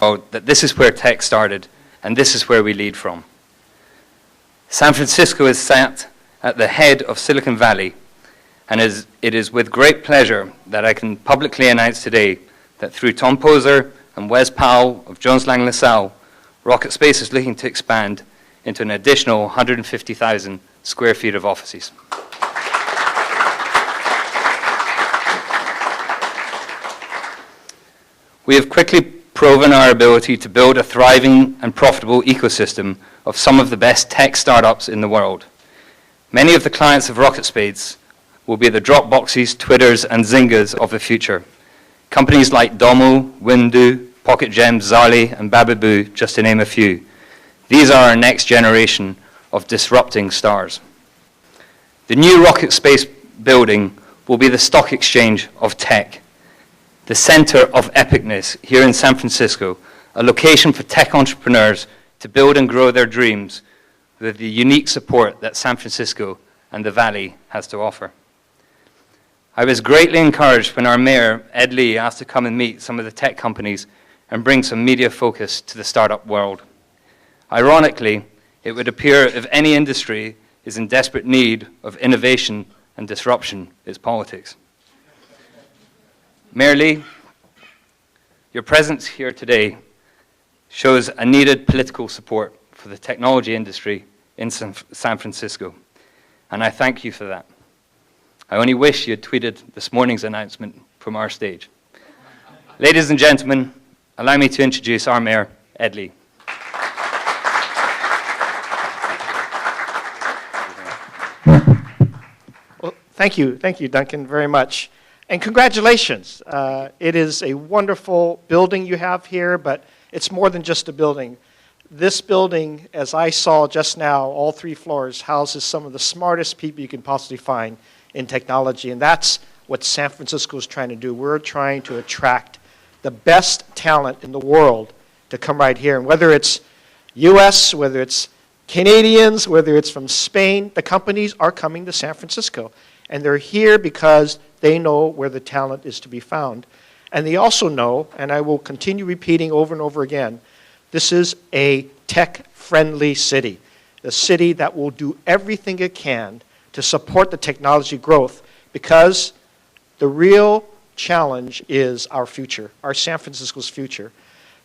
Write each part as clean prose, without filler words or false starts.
world that this is where tech started, and this is where we lead from. San Francisco is sat at the head of Silicon Valley, and it is with great pleasure that I can publicly announce today that through Tom Poser and Wes Powell of Jones Lang LaSalle, RocketSpace is looking to expand into an additional 150,000 square feet of offices. We have quickly proven our ability to build a thriving and profitable ecosystem of some of the best tech startups in the world. Many of the clients of RocketSpace will be the Dropboxes, Twitters, and Zyngas of the future. Companies like Domo, Windu, Pocket Gems, Zali, and Bababoo, just to name a few. These are our next generation of disrupting stars. The new RocketSpace building will be the stock exchange of tech, the center of epicness here in San Francisco, a location for tech entrepreneurs to build and grow their dreams with the unique support that San Francisco and the Valley has to offer. I was greatly encouraged when our mayor, Ed Lee, asked to come and meet some of the tech companies and bring some media focus to the startup world. Ironically, it would appear if any industry is in desperate need of innovation and disruption, it's politics. Mayor Lee, your presence here today shows a needed political support for the technology industry in San Francisco, and I thank you for that. I only wish you had tweeted this morning's announcement from our stage. Ladies and gentlemen, allow me to introduce our mayor, Ed Lee. Well, thank you, Duncan, very much. And congratulations. It is a wonderful building you have here, but it's more than just a building. This building, as I saw just now, all 3 floors, houses some of the smartest people you can possibly find in technology, and that's what San Francisco is trying to do. We're trying to attract the best talent in the world to come right here, and whether it's US, whether it's Canadians, whether it's from Spain, the companies are coming to San Francisco, and they're here because they know where the talent is to be found. And they also know, and I will continue repeating over and over again, this is a tech-friendly city, a city that will do everything it can to support the technology growth, because the real challenge is our future, our San Francisco's future.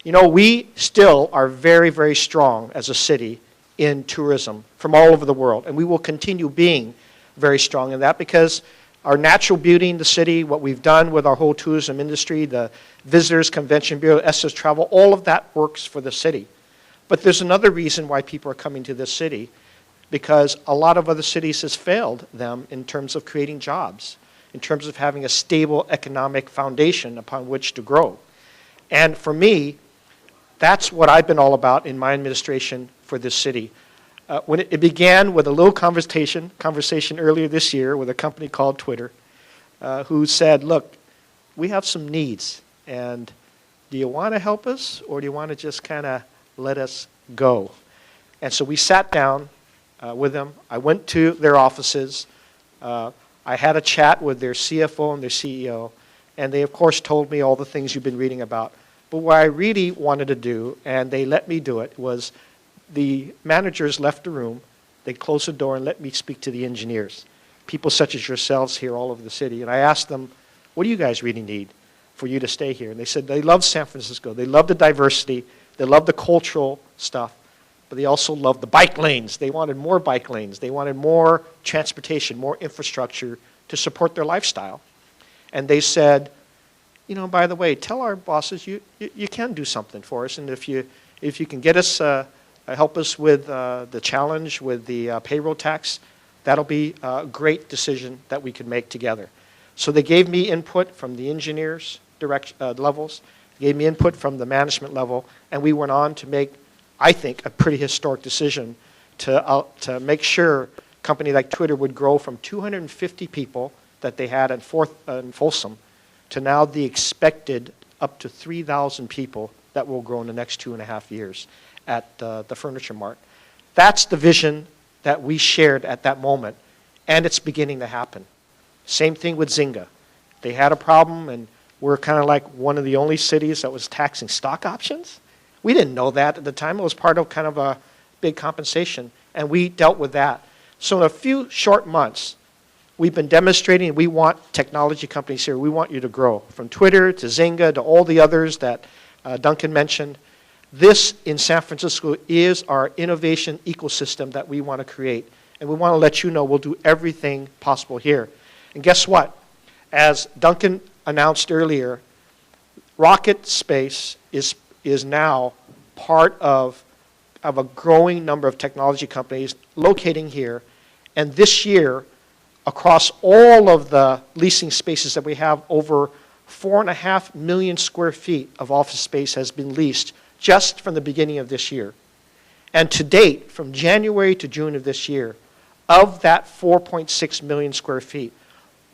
You know, we still are very, very strong as a city in tourism from all over the world, and we will continue being very strong in that because our natural beauty in the city, what we've done with our whole tourism industry, the Visitors Convention Bureau, SS Travel, all of that works for the city. But there's another reason why people are coming to this city, because a lot of other cities has failed them in terms of creating jobs, in terms of having a stable economic foundation upon which to grow. And for me, that's what I've been all about in my administration for this city. When it began with a little conversation earlier this year with a company called Twitter, who said, look, we have some needs, and do you want to help us, or do you want to just kind of let us go? And so we sat down with them. I went to their offices. I had a chat with their CFO and their CEO, and they, of course, told me all the things you've been reading about. But what I really wanted to do, and they let me do it, was the managers left the room, they closed the door and let me speak to the engineers, people such as yourselves here all over the city. And I asked them, what do you guys really need for you to stay here? And they said they love San Francisco. They love the diversity. They love the cultural stuff. But they also love the bike lanes. They wanted more bike lanes. They wanted more transportation, more infrastructure to support their lifestyle. And they said, you know, by the way, tell our bosses you can do something for us. And if you can get us help us with the challenge with the payroll tax, that'll be a great decision that we can make together. So they gave me input from the engineers levels, gave me input from the management level, and we went on to make, I think, a pretty historic decision to make sure a company like Twitter would grow from 250 people that they had in Folsom to now the expected up to 3,000 people that will grow in the next 2.5 years at the Furniture Mart. That's the vision that we shared at that moment, and it's beginning to happen. Same thing with Zynga. They had a problem, and we're kind of like one of the only cities that was taxing stock options We didn't know that at the time. It was part of kind of a big compensation, and we dealt with that. So in a few short months, we've been demonstrating we want technology companies here. We want you to grow. From Twitter to Zynga to all the others that Duncan mentioned. This in San Francisco is our innovation ecosystem that we want to create. And we want to let you know we'll do everything possible here. And guess what? As Duncan announced earlier, RocketSpace is now part of a growing number of technology companies locating here. And this year, across all of the leasing spaces that we have, over 4.5 million square feet of office space has been leased just from the beginning of this year. And to date, from January to June of this year, of that 4.6 million square feet,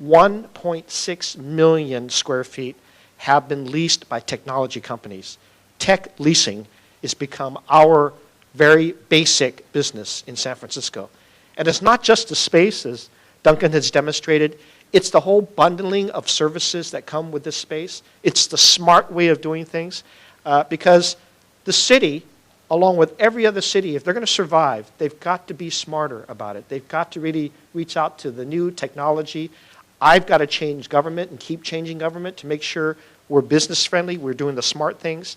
1.6 million square feet have been leased by technology companies. Tech leasing has become our very basic business in San Francisco. And it's not just the space, as Duncan has demonstrated. It's the whole bundling of services that come with this space. It's the smart way of doing things. Because the city, along with every other city, if they're going to survive, they've got to be smarter about it. They've got to really reach out to the new technology. I've got to change government and keep changing government to make sure we're business friendly, we're doing the smart things.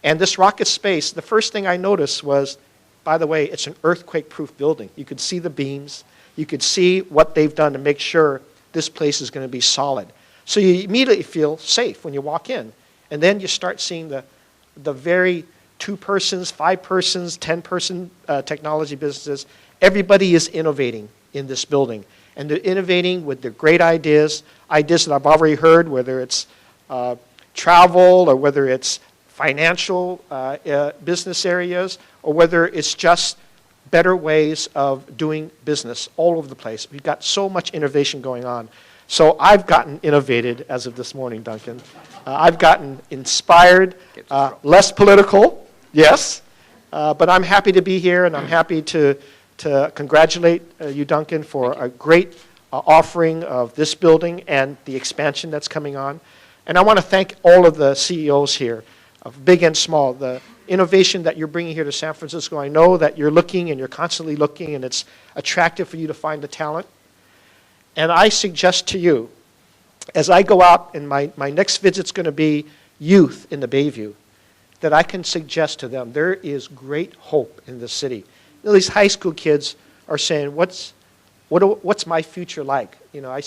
And this RocketSpace, the first thing I noticed was, by the way, it's an earthquake-proof building. You could see the beams. You could see what they've done to make sure this place is going to be solid. So you immediately feel safe when you walk in. And then you start seeing the very 2-persons, 5-persons, 10-person technology businesses. Everybody is innovating in this building. And they're innovating with their great ideas that I've already heard, whether it's travel or whether it's financial business areas or whether it's just better ways of doing business all over the place. We've got so much innovation going on. So I've gotten innovated as of this morning, Duncan. I've gotten inspired, less political, yes, but I'm happy to be here, and I'm happy to congratulate you, Duncan, for a great offering of this building and the expansion that's coming on. And I want to thank all of the CEOs here, of big and small. The innovation that you're bringing here to San Francisco, I know that you're looking and you're constantly looking, and it's attractive for you to find the talent. And I suggest to you, as I go out, and my next visit's going to be youth in the Bayview, that I can suggest to them there is great hope in this city. You know, these high school kids are saying, what's my future like? You know,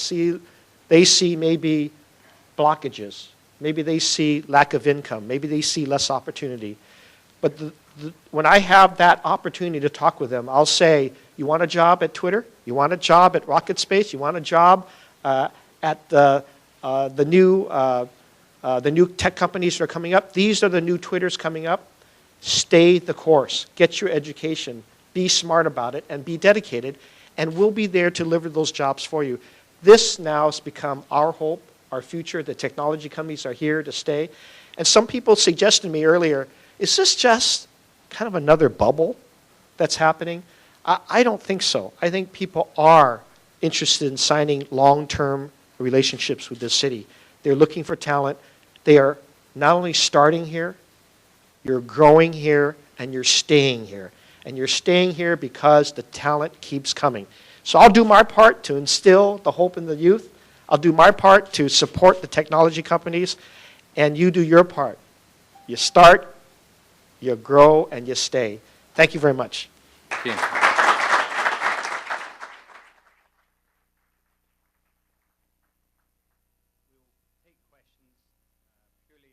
they see maybe blockages. Maybe they see lack of income. Maybe they see less opportunity. But when I have that opportunity to talk with them, I'll say, you want a job at Twitter? You want a job at RocketSpace? You want a job at the new tech companies that are coming up? These are the new Twitters coming up. Stay the course. Get your education. Be smart about it and be dedicated. And we'll be there to deliver those jobs for you. This now has become our hope, our future. The technology companies are here to stay. And some people suggested to me earlier, is this just kind of another bubble that's happening? I don't think so. I think people are interested in signing long-term relationships with this city. They're looking for talent. They are not only starting here, you're growing here, and you're staying here. And you're staying here because the talent keeps coming. So I'll do my part to instill the hope in the youth. I'll do my part to support the technology companies, and you do your part. You start, you grow, and you stay. Thank you very much. Thank you. Purely